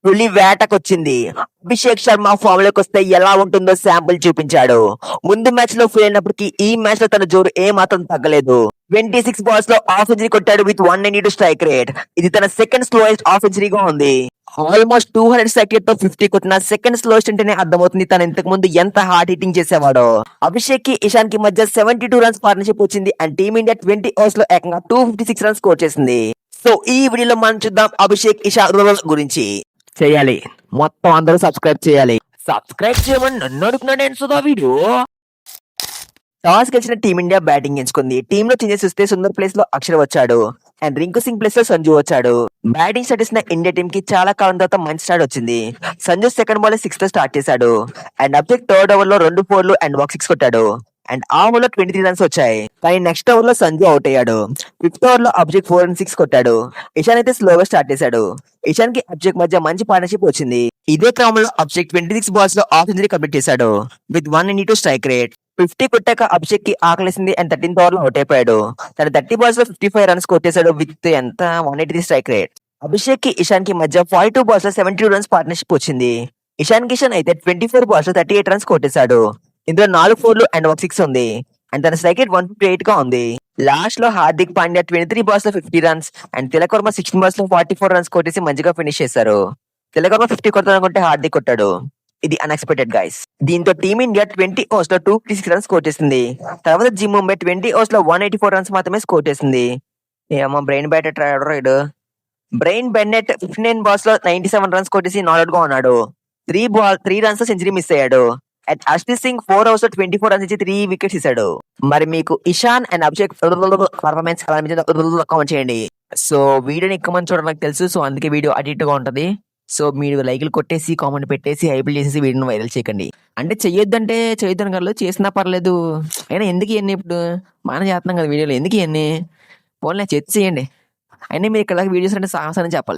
పులి వేటకొచ్చింది. అభిషేక్ శర్మ ఫామ్ లోకి వస్తే ఎలా ఉంటుందో శాంపుల్ చూపించాడు. ముందు మ్యాచ్ లో ఫెయిల్ అయినప్పటికీ ఈ మ్యాచ్ లో తన జోరు ఏ మాత్రం తగ్గలేదు. 26 బాల్స్ లో హాఫ్ సెంచరీ కొట్టాడు విత్ 192 స్ట్రైక్ రేట్. ఇది తన సెకండ్ స్లోయెస్ట్ హాఫ్ సెంచరీగా ఉంది. ఆల్మోస్ట్ 200 స్ట్రైక్ రేట్ తో 50 కొట్టిన సెకండ్ స్లోయెస్ట్ అంటేనే అర్థమవుతుంది తను ఇంతకు ముందు ఎంత హార్డ్ హిట్టింగ్ చేసేవాడో. అభిషేక్ కి ఇషాన్ కి మధ్య 72 రన్స్ పార్ట్నర్షిప్ వచ్చింది అండ్ టీమిండియా 20 ఓవర్స్ లో ఏకంగా 256 రన్స్ స్కోర్ చేసింది. సో ఈ వీడియోలో మనం చూద్దాం అభిషేక్ ఇషాన్ గురించి. చేయాలి మొత్తం అందరూ సబ్స్క్రైబ్ చేయాలి. సబ్స్క్రైబ్ చేయమని నన్ను అడుగుతున్నాడు నేను సుధా వీడియో. టాస్ గెలిచిన టీమిండియా బ్యాటింగ్ ఎంచుకుంది. టీమ్ లో చేంజెస్ చూస్తే సుందర్ ప్లేస్ లో అక్షర్ వచ్చాడు అండ్ రింకు సింగ్ ప్లేస్ లో సంజు వచ్చాడు. బ్యాటింగ్ స్టార్ట్ చేసిన ఇండియా టీమ్ కి చాలా కాలం తర్వాత మంచి స్టార్ట్ వచ్చింది. సంజు సెకండ్ బాల్ 6 తో స్టార్ట్ చేశాడు అండ్ అభిషేక్ థర్డ్ ఓవర్ లో 2 4లు అండ్ ఒక 6 కొట్టాడు అండ్ ఆ ఓవర్ లో 23 రన్స్ వచ్చాయి. కానీ నెక్స్ట్ ఓవర్ లో సంజు అవుట్ అయ్యాడు. 5th ఓవర్ లో అభిషేక్ 4 and 6 కొట్టాడు. ఇషాన్ అయితే స్లోగా స్టార్ట్ చేశాడు. ఇషాన్ కి అభిషేక్ మధ్య మంచి పార్ట్నర్షిప్ వచ్చింది. ఇదే క్రమంలో అభిషేక్ 26 బాల్స్ లో హాఫ్ సెంచరీ కంప్లీట్ చేశాడు విత్ 192 స్ట్రైక్ రేట్. 50 కొట్టాక అభిషేక్ కి ఆకలేసింది అండ్ 13th ఓవర్ లో అవుట్ అయిపోయాడు. తన 30 బాల్స్ లో 55 రన్స్ కొట్టేశాడు విత్ ఎంత 183 స్ట్రైక్ రేట్. అభిషేక్ కి ఇషాన్ కి మధ్య 42 బాల్స్ లో 72 రన్స్ పార్ట్నర్షిప్ వచ్చింది. ఇషాన్ కిషన్ అయితే 24 బాల్స్ లో 38 రన్స్ కొట్టేశాడు. ఇందులో 4 4లు అండ్ ఒక 6 ఉంది అండ్ తన స్ట్రైక్ రేట్ 158 గా ఉంది. లాస్ట్ లో హార్దిక్ పాండ్యా 23 బాల్స్ లో 50 runs and Tilak Varma 16 balls లో 44 రన్స్ కొట్టేసి మంచిగా ఫినిష్ చేశారు. తిలక్ వర్మ 50 కొట్టాలనుకుంటే హార్దిక్ కొట్టాడు. ఇది అన్ఎక్స్పెక్టెడ్ గైస్. దీంతో టీమిండియా 20 ఓవర్స్ లో 256 రన్స్ స్కోర్ చేసింది. తర్వాత జిమ్ ముంబై 20 ఓవర్స్ లో 184 రన్స్ మాత్రమే స్కోర్ చేసింది. ఏమో brain batter brain Bennett 59 balls లో 97 రన్స్ కొట్టేసి నాట్అవుట్ గా ఉన్నాడు. 3 రన్స్ లో సెంచరీ మిస్ అయ్యాడు. అండ్ అర్షదీప్ సింగ్ 4 ఓవర్స్ లో 24 రన్స్ ఇచ్చి 3 వికెట్స్ ఇచ్చాడు. మరి మీకు ఇషాన్ అండ్ అభిషేక్ పర్ఫార్మెన్స్ ఎలా అనిపించిందో కామెంట్ చేయండి. సో వీడియోని ఎక్కువ మంది చూడడం నాకు తెలుసు. సో అందుకే వీడియో అడిట్ గా ఉంటది. సో మీరు లైక్లు కొట్టేసి కామెంట్ పెట్టేసి హైపుల్ చేసేసి వీడియోని వైరల్ చేయకండి. అంటే చేయొద్దని కాదు, చేసినా పర్లేదు. అయినా ఎందుకు ఇవన్నీ ఇప్పుడు మనం చేస్తున్నాం కదా వీడియోలో, ఎందుకు ఇవన్నీ ఫోన్లో చేయండి. అయినా మీరు ఇక్కడ వీడియోస్ అంటే సాహసాన్ని చెప్పాలి.